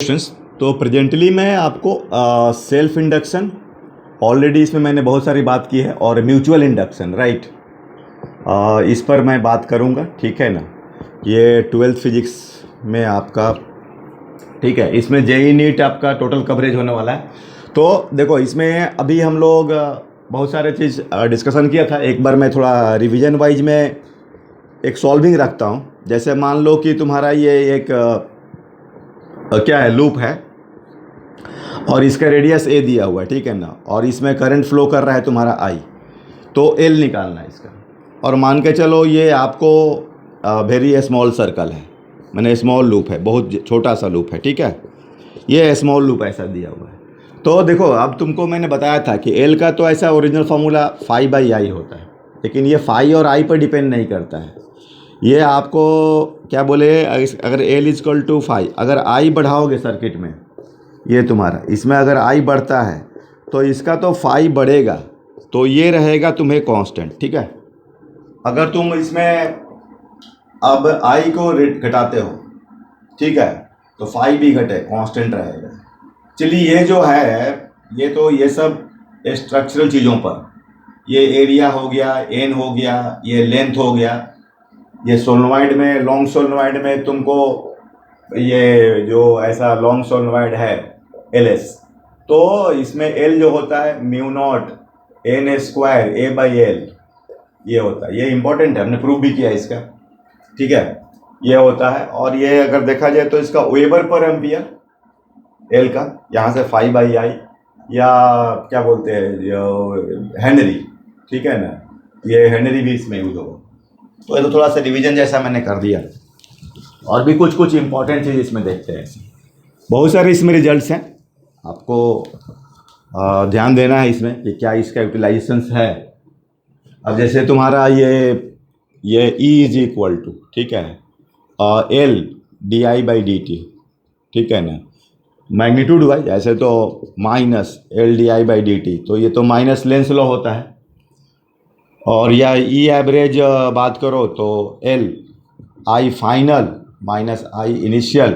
Questions. तो presently मैं आपको सेल्फ इंडक्शन, ऑलरेडी इसमें मैंने बहुत सारी बात की है, और म्यूचुअल इंडक्शन, राइट, इस पर मैं बात करूंगा, ठीक है ना। ये 12th फिजिक्स में आपका, ठीक है, इसमें जेई नीट आपका टोटल कवरेज होने वाला है। तो देखो, इसमें अभी हम लोग बहुत सारे चीज़ डिस्कशन किया था। एक बार मैं थोड़ा रिवीजन वाइज में एक सॉल्विंग रखता हूँ। जैसे मान लो कि तुम्हारा ये एक क्या है, लूप है, और इसका रेडियस ए दिया हुआ है, ठीक है ना, और इसमें करंट फ्लो कर रहा है तुम्हारा आई। तो एल निकालना है इसका। और मान के चलो ये आपको वेरी स्मॉल सर्कल है, मैंने स्मॉल लूप है, बहुत छोटा सा लूप है, ठीक है। ये स्मॉल लूप ऐसा दिया हुआ है। तो देखो, अब तुमको मैंने बताया था कि एल का तो ऐसा original formula phi by I होता है, लेकिन ये फाई और आई पर डिपेंड नहीं करता है। ये आपको क्या बोले, अगर एल इजकल टू फाई, अगर आई बढ़ाओगे सर्किट में, ये तुम्हारा इसमें अगर आई बढ़ता है तो इसका तो फाई बढ़ेगा, तो ये रहेगा तुम्हें कांस्टेंट, ठीक है। अगर तुम इसमें अब आई को रेट घटाते हो, ठीक है, तो फाई भी घटे, कांस्टेंट रहेगा। चलिए, ये जो है, ये तो ये सब स्ट्रक्चरल चीज़ों पर, ये एरिया हो गया, एन हो गया, ये लेंथ हो गया। ये सोलनॉइड में, लॉन्ग सोलनॉइड में तुमको ये जो ऐसा लॉन्ग सोलनॉइड है एलएस, तो इसमें एल जो होता है mu not an square A by L, ये होता है। ये इंपॉर्टेंट है, हमने प्रूव भी किया इसका, ठीक है। ये होता है, और ये अगर देखा जाए तो इसका वेबर पर एम्पियर एल का, यहाँ से फाई बाई आई, या क्या बोलते हैं हेनरी, ठीक है ना, ये हेनरी भी इसमें यूज होगा। तो ये तो थोड़ा सा रिवीजन जैसा मैंने कर दिया, और भी कुछ कुछ इंपॉर्टेंट चीज़ इसमें देखते हैं। बहुत सारे इसमें रिजल्ट्स हैं, आपको ध्यान देना है इसमें कि क्या इसका यूटिलाइजेशंस है। अब जैसे तुम्हारा ये E इज इक्वल टू, ठीक है, L D I by D T, ठीक है ना, मैग्नीट्यूड वाइज ऐसे तो minus L D I by D T, तो ये तो माइनस लेंस लॉ होता है। और या ई एवरेज बात करो तो L I final minus I initial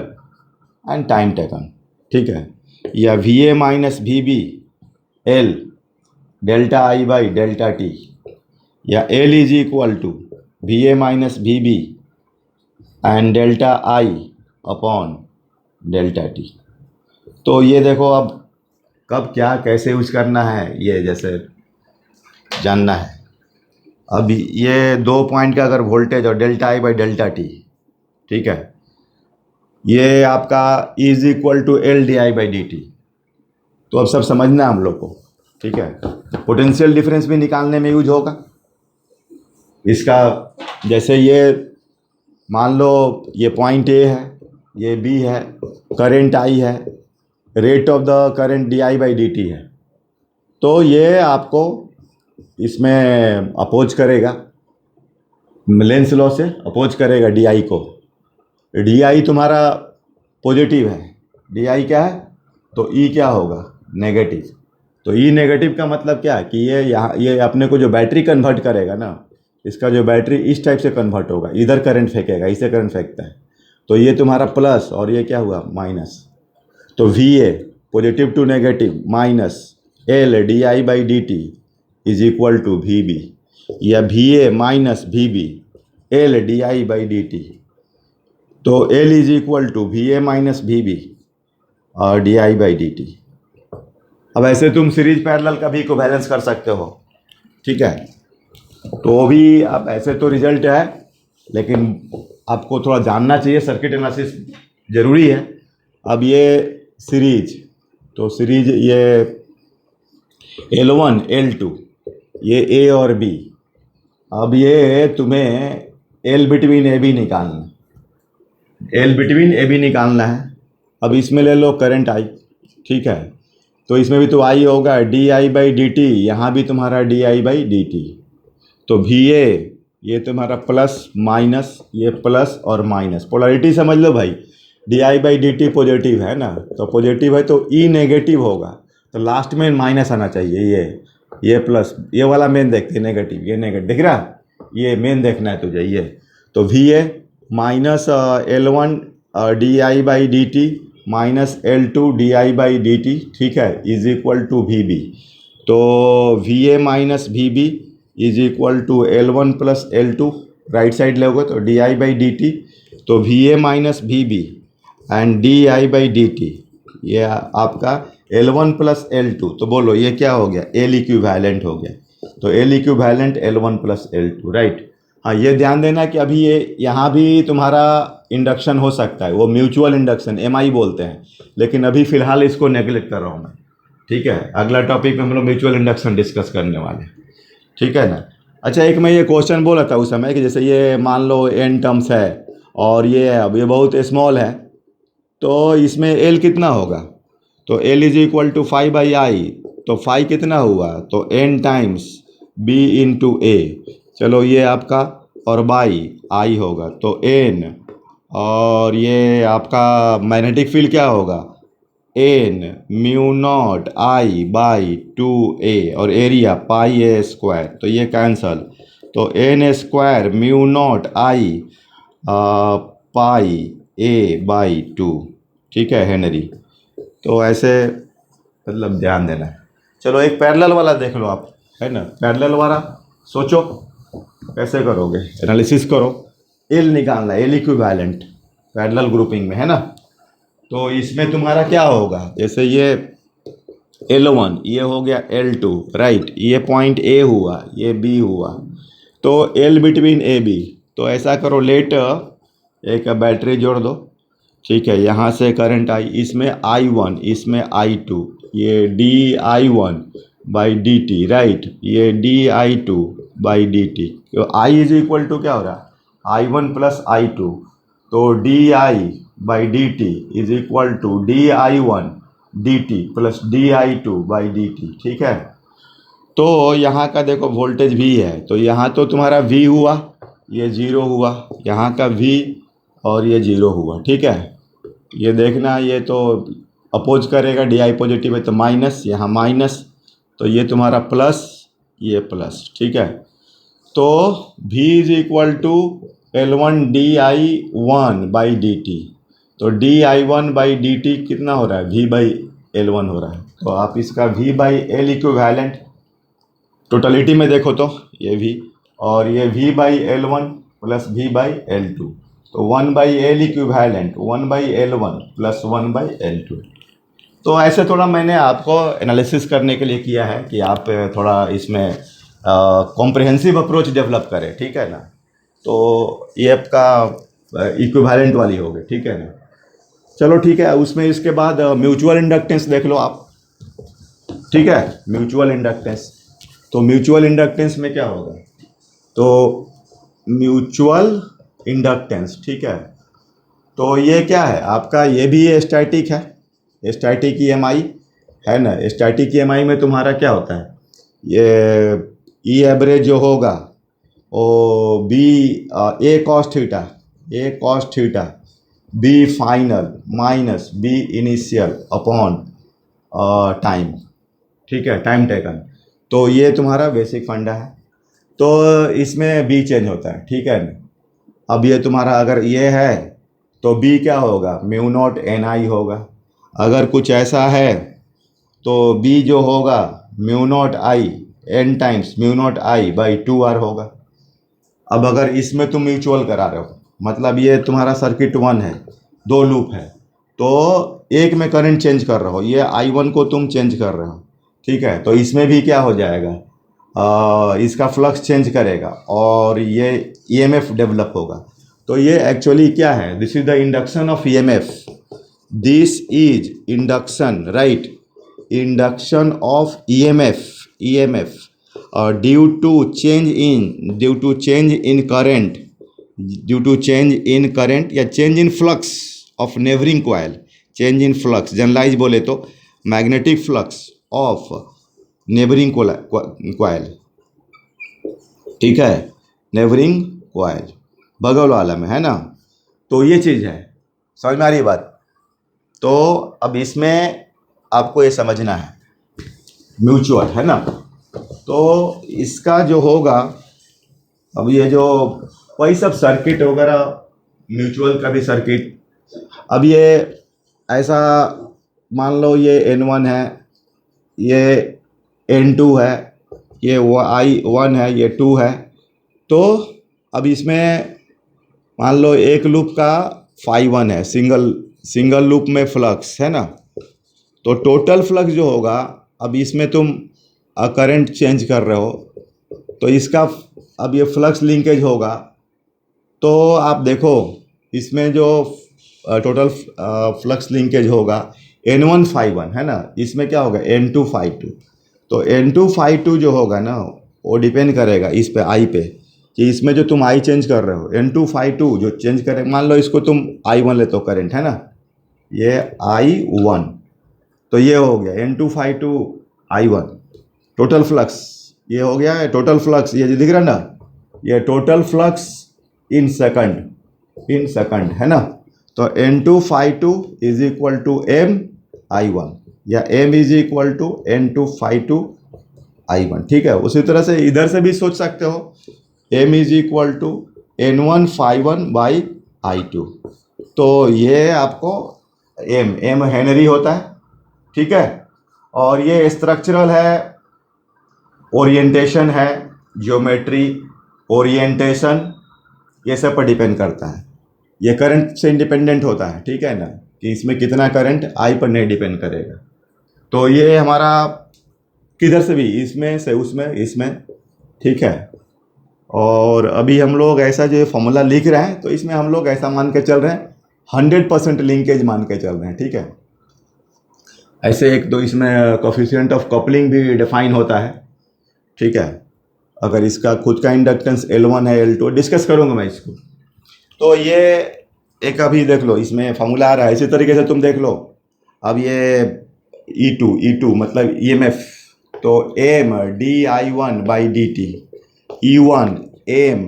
and time taken, ठीक है। या V A minus V B L delta I by delta T, या L is equal to V A minus V B and delta I upon delta T. तो ये देखो, अब कब क्या कैसे यूज करना है, ये जैसे जानना है। अब ये 2 पॉइंट का अगर वोल्टेज और delta I by delta t, ठीक है, ये आपका is equal to L D I by D T. तो अब सब समझना है हम लोग को, ठीक है। पोटेंशियल डिफरेंस भी निकालने में यूज होगा इसका। जैसे ये मान लो ये पॉइंट ए है, ये बी है, करंट आई है, rate of the current D I by D T है, तो ये आपको इसमें अपोज करेगा, लेंस लॉ से अपोज करेगा डी आई को। डी आई तुम्हारा पॉजिटिव है, डी आई क्या है, तो ई क्या होगा, नेगेटिव। तो ई नेगेटिव का मतलब क्या है कि ये अपने को जो बैटरी कन्वर्ट करेगा ना, इसका जो बैटरी इस टाइप से कन्वर्ट होगा, इधर करंट फेंकेगा, इसे करंट फेंकता है, तो ये तुम्हारा प्लस और ये क्या हुआ, माइनस। तो V A positive to negative minus L D I by D T is equal to V B, या V A minus V B L D I by D T. तो L is equal to V A minus V B और D I by D T. अब ऐसे तुम series parallel का भी equivalence कर सकते हो, ठीक है। तो भी अब ऐसे तो रिजल्ट है, लेकिन आपको थोड़ा जानना चाहिए, सर्किट एनालिसिस ज़रूरी है। अब ये सीरीज, तो सीरीज ये L1 L2, ये A और B। अब ये तुम्हें L बिटवीन ए बी निकालना, L बिटवीन ए बी निकालना है। अब इसमें ले लो करंट आई, ठीक है, तो इसमें भी तो आई होगा, D I by D T, यहाँ भी तुम्हारा D I by D T. तो वी ए ये तुम्हारा प्लस माइनस, ये प्लस और माइनस, पोलैरिटी समझ लो भाई। D I by D T positive है ना, तो पॉजिटिव है तो ई नेगेटिव होगा, तो लास्ट में माइनस आना चाहिए। ये प्लस, ये वाला मेन देखते हैं नेगेटिव, ये नेगेटिव दिख रहा, ये मेन देखना है तुझे। ये तो V A minus L1 d I by D t minus L2 di/dt, ठीक है, इज इक्वल टू VB। तो VA minus VB is equal to L1 plus L2, right side लोगे तो di/dt, तो VA minus VB and di/dt, ये आपका L1 plus L2, तो बोलो ये क्या हो गया, L इक्विवेलेंट हो गया। तो L equivalent L1 plus L2, right. हाँ, ये ध्यान देना कि अभी ये यहाँ भी तुम्हारा इंडक्शन हो सकता है, वो म्यूचुअल इंडक्शन MI बोलते हैं, लेकिन अभी फ़िलहाल इसको नेगलेक्ट कर रहा हूँ मैं, ठीक है। अगला टॉपिक में हम लोग म्यूचुअल इंडक्शन डिस्कस करने वाले हैं, ठीक है ना। अच्छा, एक मैं ये क्वेश्चन बोला था उस समय कि जैसे ये मान लो n टर्म्स है और ये अब ये बहुत स्मॉल है, तो इसमें L कितना होगा, तो L is equal to 5/I, तो 5 कितना हुआ, तो n times B into A, चलो ये आपका, और बाई I होगा, तो n, और ये आपका मैग्नेटिक फील्ड क्या होगा, n mu naught I by 2a, और एरिया पाई a स्क्वायर, तो ये कैंसल, तो n square mu naught I pi a by 2, ठीक है, हेनरी। तो ऐसे मतलब ध्यान देना है। चलो एक पैरेलल वाला देख लो आप, है ना, पैरेलल वाला सोचो कैसे करोगे, एनालिसिस करो, एल निकालना है, एल इक्विवेलेंट पैरेलल ग्रुपिंग में, है ना। तो इसमें तुम्हारा क्या होगा, जैसे ये L1 ये हो गया L2, राइट, ये पॉइंट A हुआ, ये B हुआ, तो L बिटवीन AB, तो ऐसा करो, लेट एक बैटरी जोड़ दो, ठीक है, यहाँ से करंट आई, इसमें I1, इसमें I2, ये di/dt, राइट, ये di/dt, तो I इज इक्वल टू क्या हो रहा है, I1 प्लस I2, तो di/dt is equal to di1 plus di2/dt, ठीक है। तो यहाँ का देखो वोल्टेज V है, तो यहाँ तो तुम्हारा V हुआ, ये 0 हुआ, यहाँ का V और ये 0 हुआ, ठीक है। ये देखना, ये तो अपोज करेगा, di पॉजिटिव है तो माइनस, यहाँ माइनस, तो ये तुम्हारा प्लस, ये प्लस, ठीक है। तो V is equal to L1 di1/dt, तो di1/dt कितना हो रहा है, V/L1 हो रहा है, तो आप इसका V/L इक्विवेलेंट टोटलिटी में देखो तो ये V, और ये V/L1 प्लस V/L2, तो 1/L equivalent 1/L1 plus 1/L2। तो ऐसे थोड़ा मैंने आपको एनालिसिस करने के लिए किया है कि आप थोड़ा इसमें कॉम्प्रिहेंसिव अप्रोच डेवलप करें, ठीक है ना। तो ये आपका इक्विवेलेंट वाली हो गई, ठीक है ना। चलो ठीक है, उसमें इसके बाद म्यूचुअल इंडक्टेंस देख लो आप, ठीक है, म्यूचुअल इंडक्टेंस। तो म्यूचुअल इंडक्टेंस में क्या होगा, तो म्यूचुअल इंडक्टेंस, ठीक है, तो ये क्या है आपका, ये भी स्टैटिक है, स्टैटिक EMI है ना। स्टैटिक EMI में तुम्हारा क्या होता है, ये E एवरेज जो होगा वो A cos theta B final minus B initial upon time, ठीक है, टाइम टेकन, तो ये तुम्हारा बेसिक फंडा है। तो इसमें B चेंज होता है, ठीक है ना। अब ये तुम्हारा अगर ये है तो B क्या होगा, म्यू नॉट NI होगा, अगर कुछ ऐसा है तो B जो होगा mu naught I n times mu naught I/2R होगा। अब अगर इसमें तुम म्यूचुअल करा रहे हो, मतलब ये तुम्हारा सर्किट 1 है, 2 लूप है, तो एक में करंट चेंज कर रहे हो, ये I1 को तुम चेंज कर रहे हो, ठीक है, तो इसमें भी क्या हो जाएगा, इसका फ्लक्स चेंज करेगा और ये EMF डेवलप होगा। तो ये एक्चुअली क्या है, this is the induction of EMF, this is induction, right, induction of EMF due to change in current या change in flux of neighboring coil, change in flux generalize बोले तो magnetic flux of neighbouring coil, ठीक है, neighbouring coil बगल वाला में, है ना। तो ये चीज़ है, समझ में आ रही है बात। तो अब इसमें आपको ये समझना है म्यूचुअल, है ना। तो इसका जो होगा, अब ये जो वही सब सर्किट वगैरह म्यूचुअल का भी सर्किट, अब ये ऐसा मान लो ये N1 है, ये N2 है, ये I1 है, ये 2 है। तो अब इसमें मान लो एक लूप का phi 1 है, सिंगल लूप में फ्लक्स है ना। तो टोटल फ्लक्स जो होगा, अब इसमें तुम करंट चेंज कर रहे हो, तो इसका अब ये फ्लक्स लिंकेज होगा। तो आप देखो इसमें जो टोटल फ्लक्स लिंकेज होगा N1 phi 1 है ना, इसमें क्या होगा N2 phi 2। तो N2 phi 2 जो होगा ना, वो डिपेंड करेगा इस पे I पे, कि इसमें जो तुम I चेंज कर रहे हो N2 phi 2 जो चेंज करे, मान लो इसको तुम I1 लेते हो करंट है ना, ये I1, तो ये हो गया N2 phi 2 I1 total flux. ये हो गया है टोटल फ्लक्स, ये जो दिख रहा है ना, ये टोटल फ्लक्स इन सेकंड है ना। तो N2 phi 2 is equal to M I1, या M is equal to N2 phi 2 I1। ठीक है, उसी तरह से इधर से भी सोच सकते हो, M is equal to N1 phi 1 by I2। तो ये आपको M हेनरी होता है, ठीक है। और ये स्ट्रक्चरल है, ओरिएंटेशन है, ज्योमेट्री, ओरिएंटेशन, ये सब पर डिपेंड करता है। ये करंट से इंडिपेंडेंट होता है, ठीक है ना, कि इसमें कितना करंट I पर नहीं डिपेंड करेगा। तो ये हमारा किधर से भी, इसमें से उसमें, इसमें, ठीक है। और अभी हम लोग ऐसा जो फॉर्मूला लिख रहे हैं, तो इसमें हम लोग ऐसा मान के चल रहे हैं 100% लिंकेज मान के चल रहे हैं, ठीक है। ऐसे एक दो इसमें कोफिशिएंट ऑफ कपलिंग भी डिफाइन होता है, ठीक है। अगर इसका खुद का इंडक्टेंस L1 है, L2 डिस्कस करूँगा मैं इसको। तो ये एक अभी देख लो, इसमें फॉर्मूला आ रहा है, इसी तरीके से तुम देख लो। अब ये E2 मतलब EMF, तो M dI1 by dt, E1 M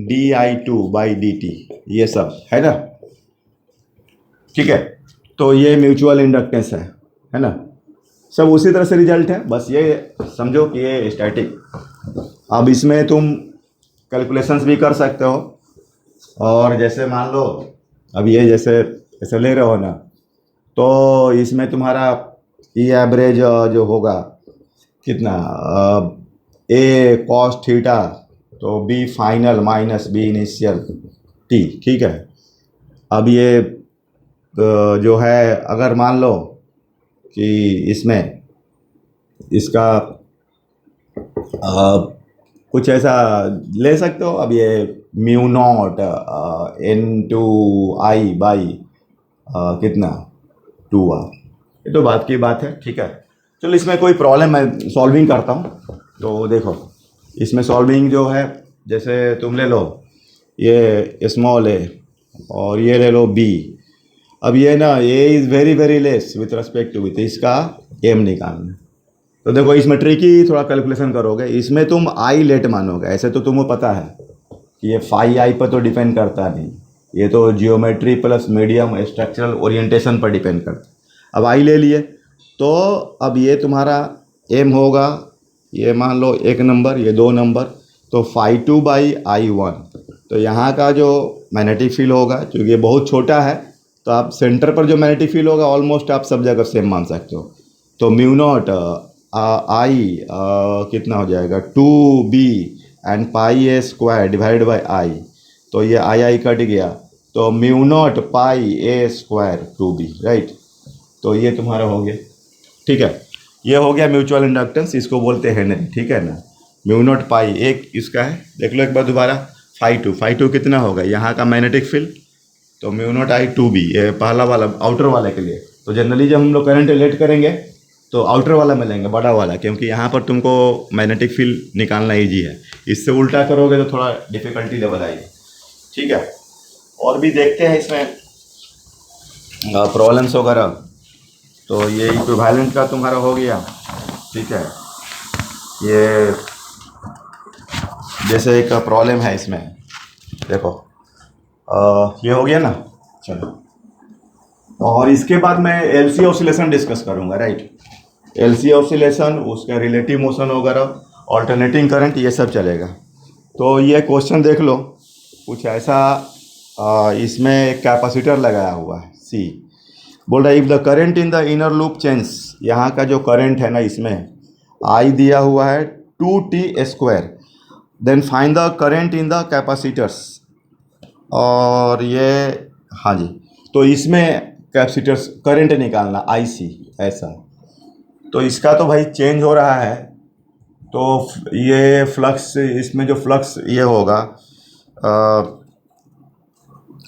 dI2 by dt, ये सब है ना, ठीक है। तो ये म्यूचुअल इंडक्टेंस है ना, सब उसी तरह से रिजल्ट है, बस ये समझो कि ये स्टैटिक। अब इसमें तुम कैलकुलेशंस भी कर सकते हो, और जैसे मान लो अब ये जैसे ले रहे हो ना, तो इसमें तुम्हारा E एवरेज जो होगा कितना, A cos थीटा, तो B final minus B initial T, ठीक है। अब ये जो है, अगर मान लो कि इसमें इसका कुछ ऐसा ले सकते हो, अब ये म्यू नॉट N2I बाई कितना 2R, ये तो बात की बात है, ठीक है। चलो इसमें कोई प्रॉब्लम, मैं सॉल्विंग करता हूँ। तो देखो इसमें सॉल्विंग जो है, जैसे तुम ले लो ये स्मॉल a और ये ले लो b। अब ये ना a is very very less with respect to, इसका m निकालना। तो देखो इसमें ट्रिकी थोड़ा कैलकुलेशन करोगे, इसमें तुम I लेट मानोगे। ऐसे तो तुम्हें पता है कि ये फाई I पर तो डिपेंड करता नहीं, ये तो geometry plus medium structural orientation पर डिपेंड करता है। अब I ले लिए, तो अब ये तुम्हारा m होगा, ये मान लो 1 नंबर, ये 2 नंबर, तो phi 2 बाई I1। तो यहाँ का जो मैग्नेटिक फील्ड होगा, क्योंकि ये बहुत छोटा है, तो आप सेंटर पर जो मैग्नेटिक फील्ड होगा ऑलमोस्ट आप सब जगह सेम मान सकते हो। तो म्यू नॉट I कितना हो जाएगा 2B and pi A square divide by I, तो ये I कट गया, तो mu naught pi A square 2B, right. तो ये तुम्हारा हो गया, ठीक है। ये हो गया म्यूचुअल इंडक्टेंस, इसको बोलते हैं हेनरी, ठीक है ना। म्यू नॉट पाई एक इसका है, देख लो एक बार दोबारा, phi 2 कितना होगा यहाँ का मैग्नेटिक फील्ड, तो म्यू नॉट I 2B, ये पहला वाला आउटर वाले के लिए। तो जनरली जब हम लोग करंट रिलेट करेंगे तो आउटर वाला में लेंगे, बड़ा वाला, क्योंकि यहाँ पर तुमको मैग्नेटिक फील्ड निकालना ईजी है। इससे उल्टा करोगे तो थोड़ा डिफिकल्टी लेवल आएगी, ठीक है। और भी देखते हैं इसमें प्रॉब्लम्स वगैरह। तो ये इक्विवेलेंट का तुम्हारा हो गया, ठीक है। ये जैसे एक प्रॉब्लम है इसमें, देखो ये हो गया ना, चलो। और इसके बाद मैं LC ऑसिलेशन डिस्कस करूँगा, राइट। LC ऑसिलेशन, उसका रिलेटिव मोशन वगैरह, ऑल्टरनेटिंग करंट, ये सब चलेगा। तो ये क्वेश्चन देख लो, कुछ ऐसा इसमें कैपेसिटर लगाया हुआ है C, बोल रहा है if the current in the inner loop change, यहाँ का जो करंट है ना इसमें आई दिया हुआ है 2t², then find the current in the capacitors, और ये हाँ जी, तो इसमें कैपेसिटर्स करंट निकालना IC ऐसा। तो इसका तो भाई चेंज हो रहा है, तो ये फ्लक्स, इसमें जो फ्लक्स ये होगा,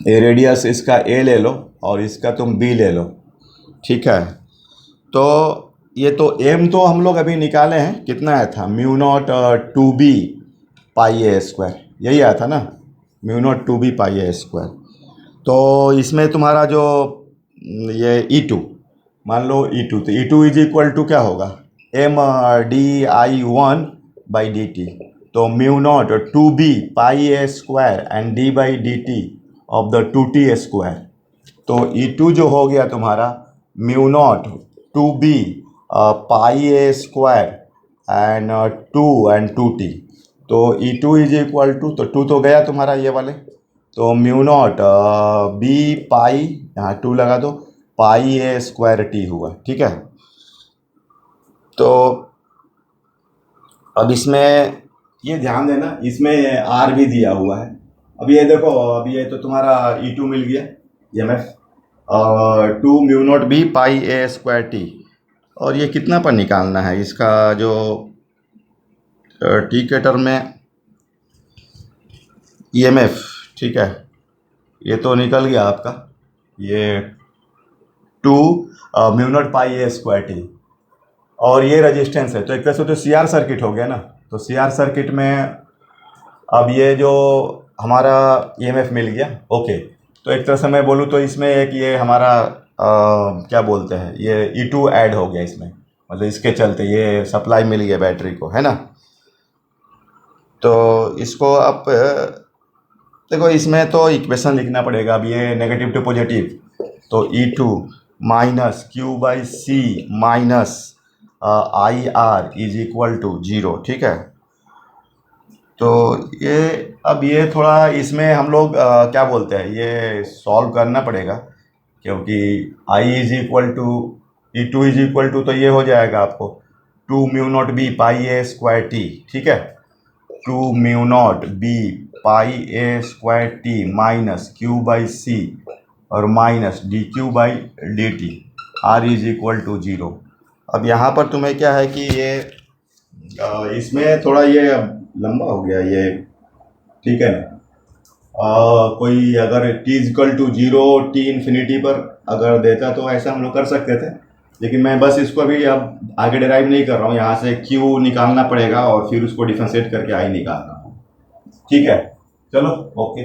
ये रेडियस इसका A ले लो और इसका तुम B ले लो, ठीक है। तो ये तो M तो हम लोग अभी निकाले हैं, कितना आया था, μ0 2b पाई a स्क्वायर, यही आया था ना, μ0 2b पाई a स्क्वायर। तो इसमें तुम्हारा जो ये E2, मान लो E2, तो E2 इज इक्वल टू क्या होगा, mdI1/dt, तो μ0 2b pi a square and d/dt of the 2t²। तो E2 जो हो गया तुम्हारा μ0 2b pi a square and 2 and 2t, तो E2 इज इक्वल टू, तो 2 तो गया तुम्हारा ये वाले, तो μ0 b पाई, यहाँ 2 लगा दो, पाई a स्क्वायर t हुआ, ठीक है। तो अब इसमें ये ध्यान देना, इसमें R भी दिया हुआ है। अब ये देखो, अब ये तो तुम्हारा E2 मिल गया, EMF 2 μ0 b pi a square t, और ये कितना पर निकालना है इसका जो टी के टर्म में EMF, ठीक है। ये तो निकल गया आपका, ये 2 μ0 पाई a स्क्वायर टी, और ये रेजिस्टेंस है, तो एक तरह से तो CR सर्किट हो गया ना। तो CR सर्किट में अब ये जो हमारा EMF मिल गया, ओके। तो एक तरह से मैं बोलूँ तो इसमें एक ये हमारा क्या बोलते हैं, ये E2 ऐड हो गया इसमें, मतलब इसके चलते ये सप्लाई मिल गया बैटरी को, है ना। तो इसको आप देखो, इसमें तो इक्वेशन लिखना पड़ेगा। अब ये नेगेटिव टू पॉजिटिव, तो E2 minus Q/C minus IR is equal to 0, ठीक है। तो ये अब ये थोड़ा इसमें हम लोग क्या बोलते हैं, ये सॉल्व करना पड़ेगा, क्योंकि I is equal to E2 is equal to, तो ये हो जाएगा आपको 2 μ0 b pi a square t, ठीक है। 2 μ0 b pi a square t minus Q/C और minus dQ/dt, R is equal to 0। अब यहाँ पर तुम्हें क्या है कि ये इसमें थोड़ा ये लंबा हो गया ये, ठीक है ना। कोई अगर t equal to 0 t infinity पर अगर देता तो ऐसा हम लोग कर सकते थे, लेकिन मैं बस इसको अभी अब आगे डिराइव नहीं कर रहा हूँ। यहाँ से Q निकालना पड़ेगा और फिर उसको डिफरेंशिएट करके I निकालना, ठीक है। चलो, ओके।